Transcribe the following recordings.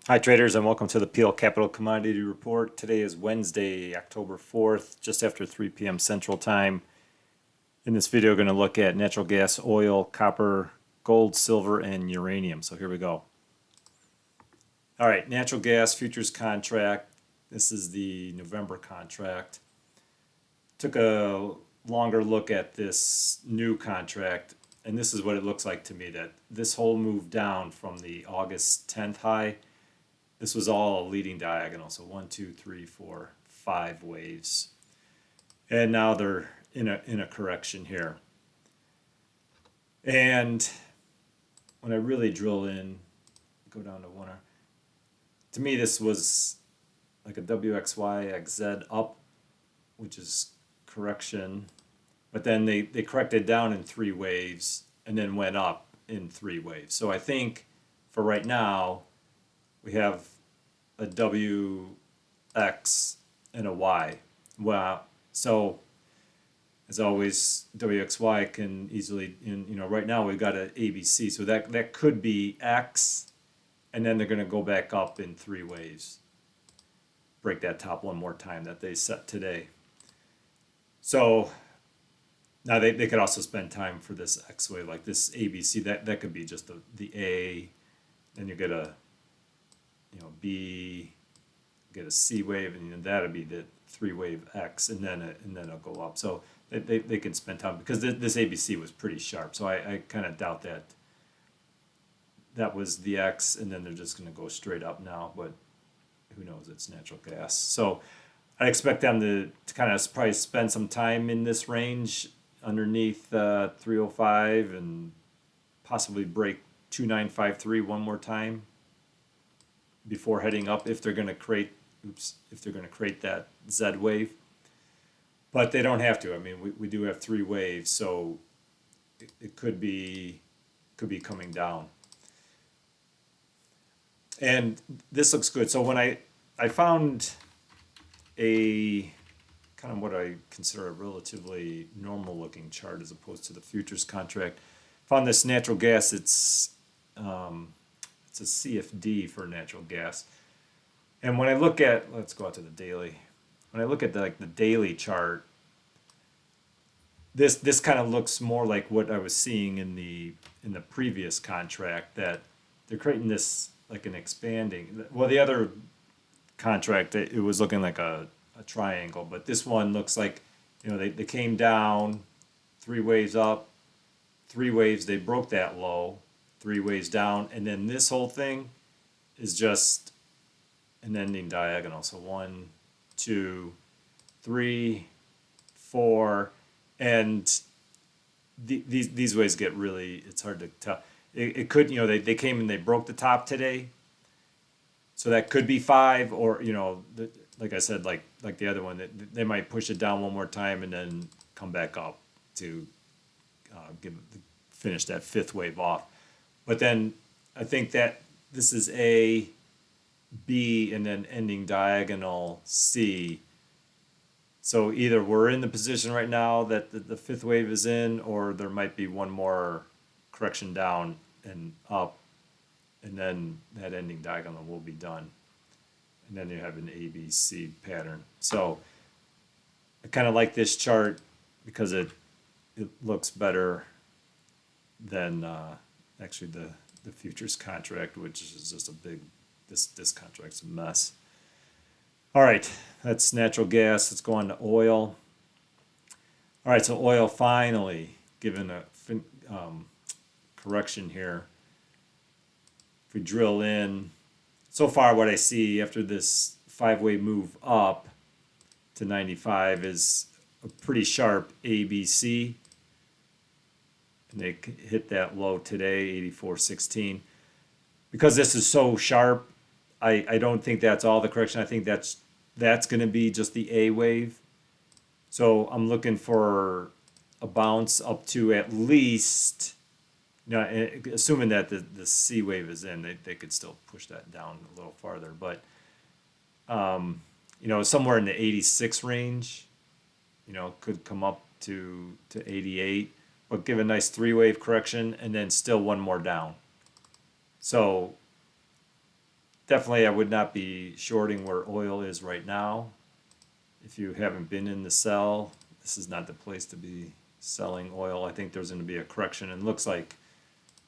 Hi traders and welcome to the PL Capital Commodity Report. Today is Wednesday, October 4th, just after 3 p.m. Central Time. In this video, we're going to look at natural gas, oil, copper, gold, silver, and uranium. So here we go. All right, natural gas futures contract. This is the November contract. Took a longer look at this new contract, and this is what it looks like to me, that this whole move down from the August 10th high. This was all a leading diagonal, so 1, 2, 3, 4, 5 waves. And now they're in a correction here. And when I really drill in, go down to 1 hour, to me this was like a WXY, XZ up, which is correction. But then they corrected down in 3 waves and then went up in 3 waves. So I think for right now, we have a WX and a Y. Well, so as always, WXY can easily, right now we've got an ABC, so that could be X, and then they're going to go back up in 3 waves. Break that top one more time that they set today. So now they could also spend time for this X wave, like this ABC. That could be just the A, then you get a B, get a C wave, and that'd be the 3 wave X, and then it'll go up. So they can spend time because this ABC was pretty sharp. So I kind of doubt that was the X, and then they're just going to go straight up now. But who knows? It's natural gas. So I expect them to kind of probably spend some time in this range underneath 305 and possibly break 2953 one more time before heading up if they're going to create that Z wave. But they don't have to. I mean, we do have 3 waves, so it could be coming down. And this looks good. So when I found a kind of what I consider a relatively normal looking chart as opposed to the futures contract, found this natural gas. It's a CFD for natural gas. And when I look at, let's go out to the daily. When I look at the daily chart, this kind of looks more like what I was seeing in the previous contract, that they're creating this like an expanding. Well, the other contract, it was looking like a triangle, but this one looks like, they came down, 3 waves up, 3 waves, they broke that low, 3 waves down, and then this whole thing is just an ending diagonal. So 1, 2, 3, 4, and these waves get really, it's hard to tell. It could, they came and they broke the top today, so that could be 5, or like I said, like the other one, they might push it down one more time and then come back up to finish that 5th wave off. But then I think that this is A, B, and then ending diagonal C. So either we're in the position right now that the 5th wave is in, or there might be one more correction down and up, and then that ending diagonal will be done. And then you have an ABC pattern. So I kind of like this chart because it looks better than actually the futures contract, which is just a big, this contract's a mess. All right, that's natural gas. Let's go on to oil. All right, so oil finally given a correction here. If we drill in, so far what I see after this 5-way move up to 95 is a pretty sharp ABC. And they hit that low today, 84.16. Because this is so sharp, I don't think that's all the correction. I think that's going to be just the A wave. So I'm looking for a bounce up to at least, assuming that the C wave is in, they could still push that down a little farther. But, somewhere in the 86 range, could come up to 88, but give a nice 3-wave correction and then still one more down. So definitely I would not be shorting where oil is right now. If you haven't been in the sell, this is not the place to be selling oil. I think there's going to be a correction, and it looks like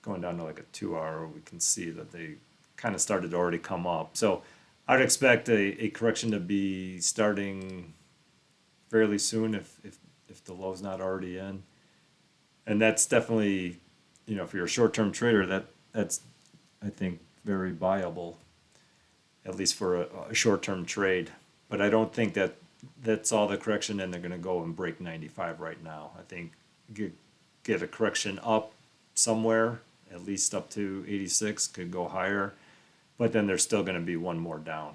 going down to like a 2 hour, we can see that they kind of started to already come up. So I'd expect a correction to be starting fairly soon if the low's not already in. And that's definitely, if you're a short-term trader, that's I think very viable, at least for a short-term trade. But I don't think that's all the correction, and they're going to go and break 95 right now. I think get a correction up somewhere, at least up to 86, could go higher, but then there's still going to be one more down.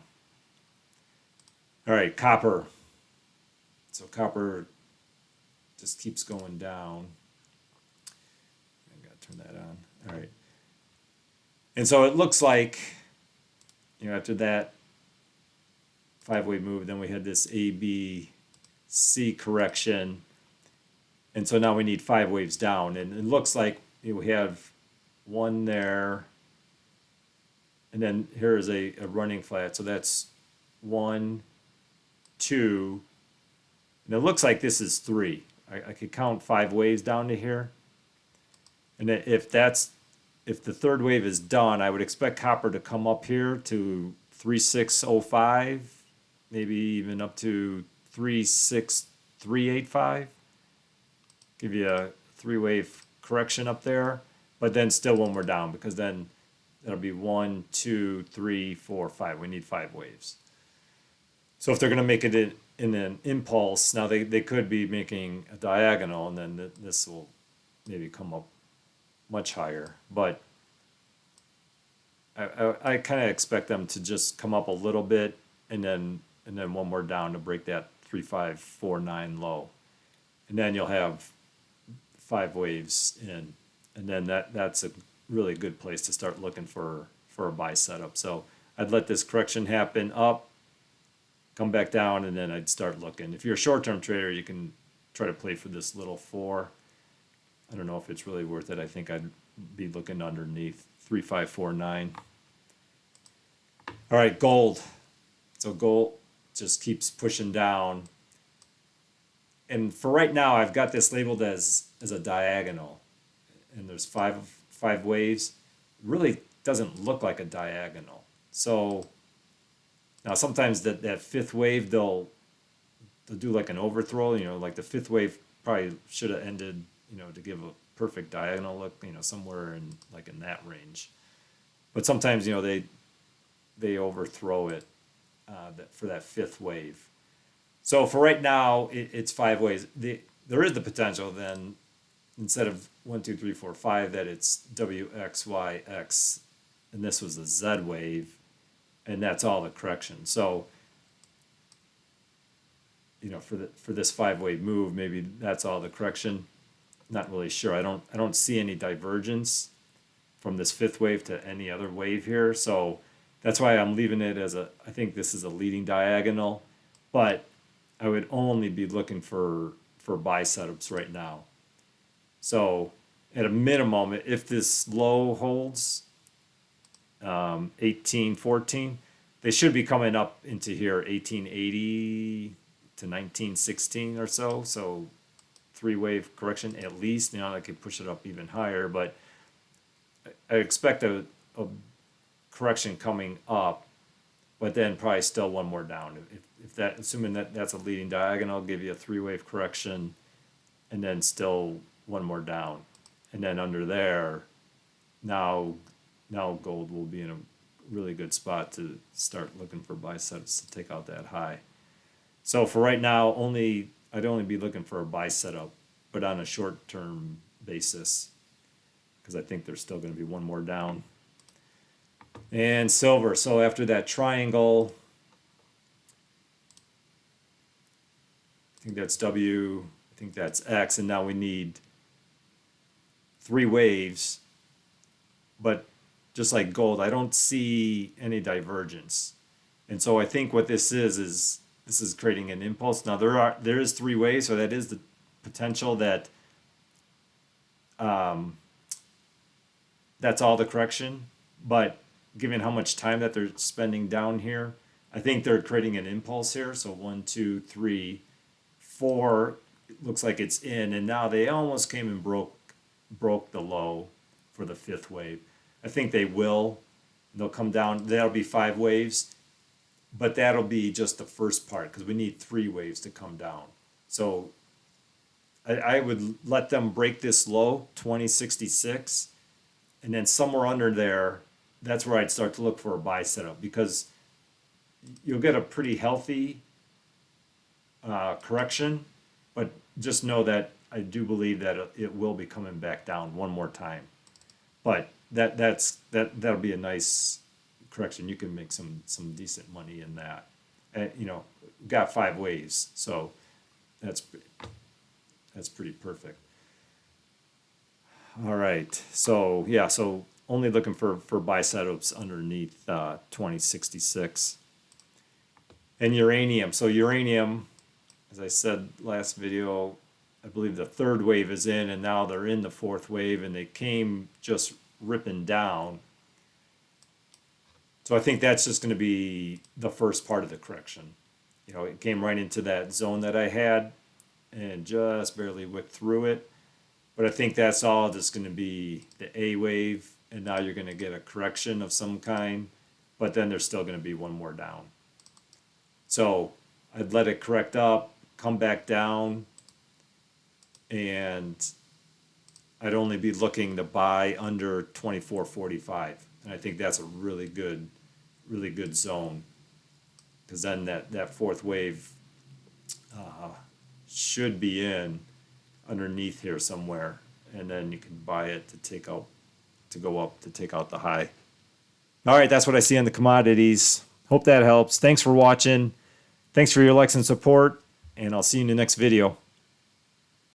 All right, copper. So copper just keeps going down. I got to turn that on. All right. And so it looks like, after that 5-way move, then we had this A, B, C correction. And so now we need 5 waves down. And it looks like we have one there. And then here is a running flat. So that's 1, 2. And it looks like this is 3. I could count 5 waves down to here. And if the third wave is done, I would expect copper to come up here to 3605, maybe even up to 36385. Give you a 3-wave correction up there, but then still one more down, because then that'll be 1, 2, 3, 4, 5. We need 5 waves. So if they're going to make it in an impulse, now they could be making a diagonal, and then this will maybe come up much higher. But I kind of expect them to just come up a little bit, and then one more down to break that 3549 low, and then you'll have 5 waves in, and then that's a really good place to start looking for a buy setup. So I'd let this correction happen up, come back down, and then I'd start looking. If you're a short-term trader, you can try to play for this little 4. I don't know if it's really worth it. I think I'd be looking underneath 3549. All right, gold. So gold just keeps pushing down. And for right now, I've got this labeled as a diagonal. And there's five waves. It really doesn't look like a diagonal. So now sometimes that 5th wave, they'll do like an overthrow. Like the 5th wave probably should have ended, to give a perfect diagonal look, somewhere in that range. But sometimes, they overthrow it for that 5th wave. So for right now, it's 5 waves. There is the potential then, instead of 1, 2, 3, 4, 5, that it's W, X, Y, X, and this was the Z wave, and that's all the correction. So, for this 5-wave move, maybe that's all the correction. Not really sure. I don't see any divergence from this 5th wave to any other wave here. So that's why I'm leaving it as I think this is a leading diagonal, but I would only be looking for buy setups right now. So at a minimum, if this low holds 1814, they should be coming up into here 1880 to 1916 or so. So 3-wave correction at least. I could push it up even higher, but I expect a correction coming up, but then probably still one more down. If that, assuming that's a leading diagonal, I'll give you a 3-wave correction, and then still one more down, and then under there, now gold will be in a really good spot to start looking for buy setups to take out that high. So for right now, I'd only be looking for a buy setup, but on a short-term basis, because I think there's still going to be one more down. And silver. So after that triangle, I think that's W, I think that's X, and now we need 3 waves. But just like gold, I don't see any divergence. And so I think what this is this is creating an impulse. Now there is 3 waves, so that is the potential that that's all the correction. But given how much time that they're spending down here, I think they're creating an impulse here. So 1, 2, 3, 4 looks like it's in, and now they almost came and broke the low for the fifth wave. I think they will. They'll come down. That'll be 5 waves, but that'll be just the first part because we need 3 waves to come down. So I would let them break this low, 2066, and then somewhere under there, that's where I'd start to look for a buy setup because you'll get a pretty healthy correction, but just know that I do believe that it will be coming back down one more time. But that'll be a nice correction. You can make some decent money in that. Got 5 waves, so that's pretty perfect. All right, so yeah, so only looking for buy setups underneath 2066. And uranium. So uranium, as I said last video, I believe the 3rd wave is in, and now they're in the 4th wave, and they came just ripping down. So I think that's just going to be the first part of the correction. It came right into that zone that I had and just barely wicked through it. But I think that's all just going to be the A wave, and now you're going to get a correction of some kind, but then there's still going to be one more down. So I'd let it correct up, come back down, and I'd only be looking to buy under 24.45. And I think that's a really good zone, because then that 4th wave should be in underneath here somewhere, and then you can buy it to go up to take out the high. All right, that's what I see on the commodities. Hope that helps. Thanks for watching. Thanks for your likes and support, and I'll see you in the next video.